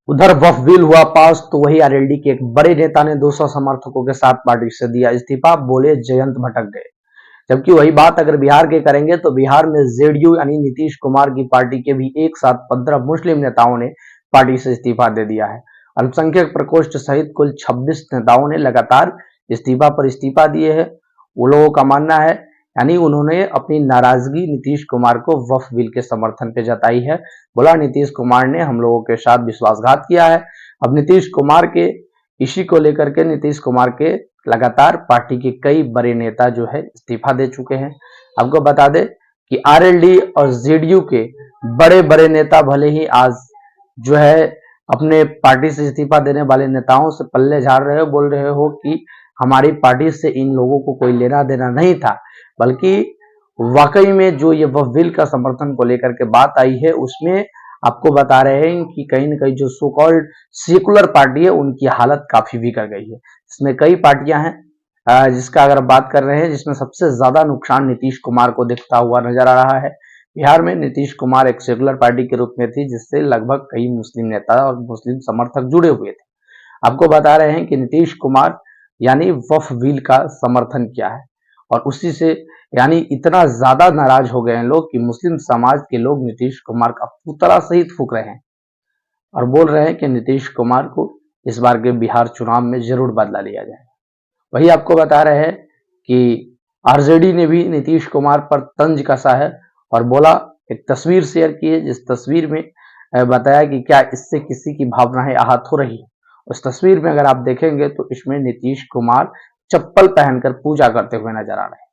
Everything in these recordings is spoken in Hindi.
उधर वफ बिल हुआ पास तो वही आरएलडी के एक बड़े नेता ने 200 समर्थकों के साथ पार्टी से दिया इस्तीफा, बोले जयंत भटक गए। जबकि वही बात अगर बिहार के करेंगे तो बिहार में जेडीयू यानी नीतीश कुमार की पार्टी के भी एक साथ 15 मुस्लिम नेताओं ने पार्टी से इस्तीफा दे दिया है। अल्पसंख्यक प्रकोष्ठ सहित कुल 26 नेताओं ने लगातार इस्तीफा पर इस्तीफा दिए हैं। वो लोगों का मानना है यानी उन्होंने अपनी नाराजगी नीतीश कुमार को वक्फ बिल के समर्थन पे जताई है। बोला नीतीश कुमार ने हम लोगों के साथ विश्वासघात किया है। अब नीतीश कुमार के इसी को लेकर के नीतीश कुमार के लगातार पार्टी के कई बड़े नेता जो है इस्तीफा दे चुके हैं। आपको बता दें कि आरएलडी और जेडीयू के बड़े बड़े नेता भले ही आज जो है अपने पार्टी से इस्तीफा देने वाले नेताओं से पल्ले झाड़ रहे हो, बोल रहे हो कि हमारी पार्टी से इन लोगों को कोई लेना देना नहीं था, बल्कि वाकई में जो ये वक्फ बिल का समर्थन को लेकर के बात आई है उसमें आपको बता रहे हैं कि कहीं न कहीं जो सो कॉल्ड सेकुलर पार्टी है उनकी हालत काफी बिगड़ गई है। इसमें कई पार्टियां हैं जिसका अगर बात कर रहे हैं, जिसमें सबसे ज्यादा नुकसान नीतीश कुमार को दिखता हुआ नजर आ रहा है। बिहार में नीतीश कुमार एक सेकुलर पार्टी के रूप में थी जिससे लगभग कई मुस्लिम नेता और मुस्लिम समर्थक जुड़े हुए थे। आपको बता रहे हैं कि नीतीश कुमार यानी वक्फ बिल का समर्थन किया है और उसी से यानी इतना ज्यादा नाराज हो गए हैं लोग कि मुस्लिम समाज के लोग नीतीश कुमार का पुतला सहित फूक रहे हैं और बोल रहे हैं कि नीतीश कुमार को इस बार के बिहार चुनाव में जरूर बदला लिया जाए। वही आपको बता रहे हैं कि आरजेडी ने भी नीतीश कुमार पर तंज कसा है और बोला, एक तस्वीर शेयर की है जिस तस्वीर में बताया कि क्या इससे किसी की भावनाएं आहत हो रही है। उस तस्वीर में अगर आप देखेंगे तो इसमें नीतीश कुमार चप्पल पहनकर पूजा करते हुए नजर आ रहे हैं।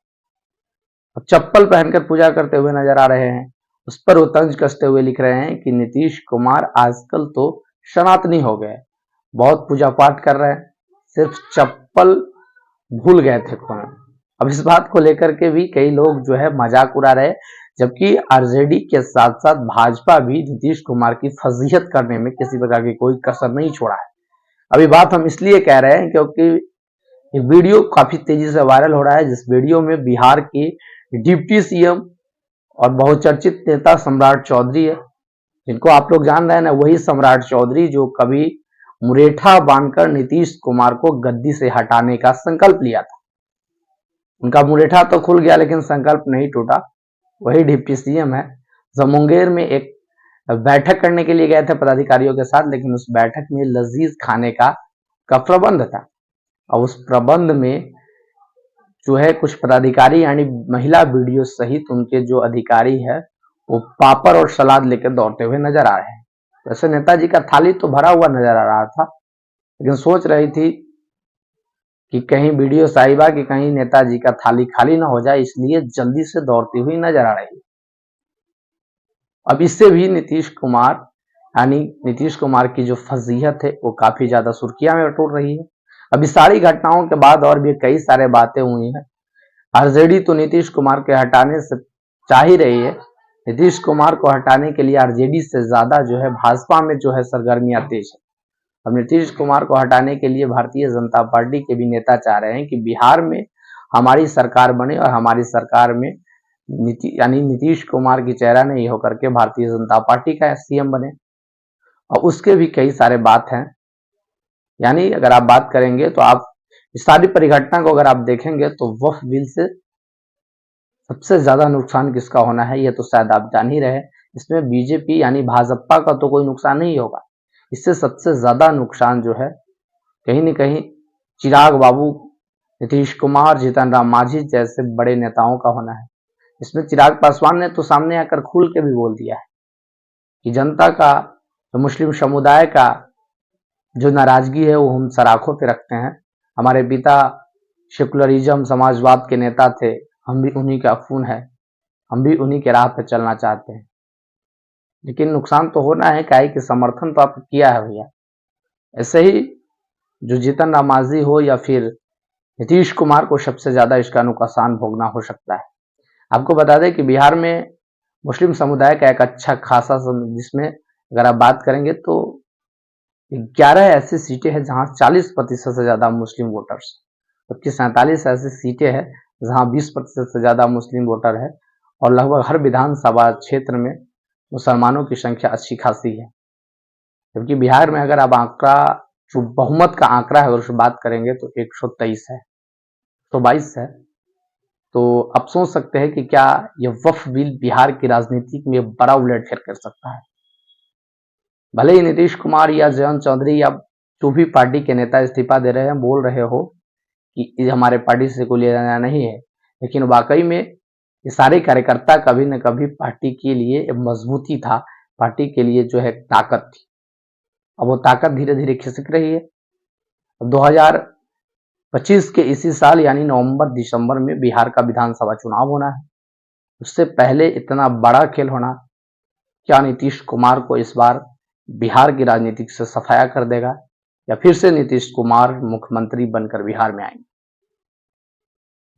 अब चप्पल पहनकर पूजा करते हुए नजर आ रहे हैं, उस पर वो तंज कसते हुए लिख रहे हैं कि नीतीश कुमार आजकल तो सनातनी हो गए, बहुत पूजा पाठ कर रहे हैं, सिर्फ चप्पल भूल गए थे खोना। अब इस बात को लेकर के भी कई लोग जो है मजाक उड़ा रहे, जबकि आरजेडी के साथ साथ भाजपा भी नीतीश कुमार की फजीहत करने में किसी प्रकार की कोई कसर नहीं छोड़ा है। अभी बात हम इसलिए कह रहे हैं क्योंकि एक वीडियो काफी तेजी से वायरल हो रहा है, जिस वीडियो में बिहार के डिप्टी सीएम और बहुचर्चित नेता सम्राट चौधरी है, जिनको आप लोग जान रहे हैं ना, वही सम्राट चौधरी जो कभी मुरेठा बांधकर नीतीश कुमार को गद्दी से हटाने का संकल्प लिया था। उनका मुरेठा तो खुल गया लेकिन संकल्प नहीं टूटा। वही डिप्टी सीएम है जो मुंगेर में एक बैठक करने के लिए गए थे पदाधिकारियों के साथ, लेकिन उस बैठक में लजीज खाने का प्रबंध था और उस प्रबंध में जो है कुछ पदाधिकारी यानी महिला वीडियो सहित उनके जो अधिकारी है वो पापड़ और सलाद लेकर दौड़ते हुए नजर आ रहे हैं। वैसे नेताजी का थाली तो भरा हुआ नजर आ रहा था, लेकिन सोच रही थी कि कहीं वीडियो साहिबा कि कहीं नेताजी का थाली खाली ना हो जाए, इसलिए जल्दी से दौड़ती हुई नजर आ रही है। अब इससे भी नीतीश कुमार यानी नीतीश कुमार की जो फजीहत है वो काफी ज्यादा सुर्खियां में बटोर रही है। अब इस सारी घटनाओं के बाद और भी कई सारे बातें हुई हैं। आरजेडी तो नीतीश कुमार के हटाने से चाह ही रही है। नीतीश कुमार को हटाने के लिए आरजेडी से ज्यादा जो है भाजपा में जो है सरगर्मियां तेज है। अब नीतीश कुमार को हटाने के लिए भारतीय जनता पार्टी के भी नेता चाह रहे हैं कि बिहार में हमारी सरकार बने और हमारी सरकार में यानी नीतीश कुमार की चेहरा नहीं होकर के भारतीय जनता पार्टी का सीएम बने। और उसके भी कई सारे बात हैं, यानी अगर आप बात करेंगे तो आप इस सारी परिघटना को अगर आप देखेंगे तो वक्फ बिल से सबसे ज्यादा नुकसान किसका होना है ये तो शायद आप जान ही रहे। इसमें बीजेपी यानी भाजपा का तो कोई नुकसान नहीं होगा, इससे सबसे ज्यादा नुकसान जो है कहीं न कहीं चिराग बाबू, नीतीश कुमार, जीतन राम मांझी जैसे बड़े नेताओं का होना है। इसमें चिराग पासवान ने तो सामने आकर खुल के भी बोल दिया है कि जनता का, तो मुस्लिम समुदाय का जो नाराजगी है वो हम सराखों पे रखते हैं। हमारे पिता सेकुलरिज्म समाजवाद के नेता थे, हम भी उन्हीं का खून है, हम भी उन्हीं के राह पे चलना चाहते हैं। लेकिन नुकसान तो होना है, काहे कि समर्थन तो आपको किया है भैया। ऐसे ही जो जीतन राम मांझी हो या फिर नीतीश कुमार को सबसे ज्यादा इसका नुकसान भोगना हो सकता है। आपको बता दें कि बिहार में मुस्लिम समुदाय का एक अच्छा खासा जिसमें अगर आप बात करेंगे तो 11 ऐसी सीटें हैं जहां 40% से ज्यादा मुस्लिम वोटर्स, जबकि 47 ऐसी सीटें हैं जहां 20% से ज्यादा मुस्लिम वोटर है और लगभग हर विधानसभा क्षेत्र में मुसलमानों की संख्या अच्छी खासी है। जबकि बिहार में अगर आप आंकड़ा, जो बहुमत का आंकड़ा है अगर उसकी बात करेंगे तो 123 है, 122 है। तो आप सोच सकते हैं कि क्या यह वक्फ बिल बिहार की राजनीति में बड़ा उलटफेर कर सकता है। भले ही नीतीश कुमार या जयंत चौधरी या जो भी पार्टी के नेता इस्तीफा दे रहे हैं, बोल रहे हो कि ये हमारे पार्टी से कोई लेना देना नहीं है, लेकिन वाकई में ये सारे कार्यकर्ता कभी न कभी पार्टी के लिए मजबूती था, पार्टी के लिए जो है ताकत थी। अब वो ताकत धीरे धीरे खिसक रही है। 2025 के इसी साल यानी नवंबर दिसंबर में बिहार का विधानसभा चुनाव होना है। उससे पहले इतना बड़ा खेल होना, क्या नीतीश कुमार को इस बार बिहार की राजनीति से सफाया कर देगा या फिर से नीतीश कुमार मुख्यमंत्री बनकर बिहार में आएंगे?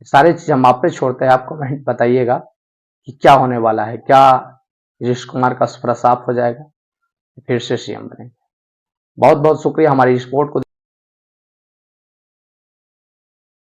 सारी चीज हम आप पे छोड़ते हैं, आप कमेंट बताइएगा कि क्या होने वाला है। क्या नीतीश कुमार का सुपड़ा साफ हो जाएगा, फिर से सीएम बनेंगे? बहुत बहुत शुक्रिया हमारी रिपोर्ट को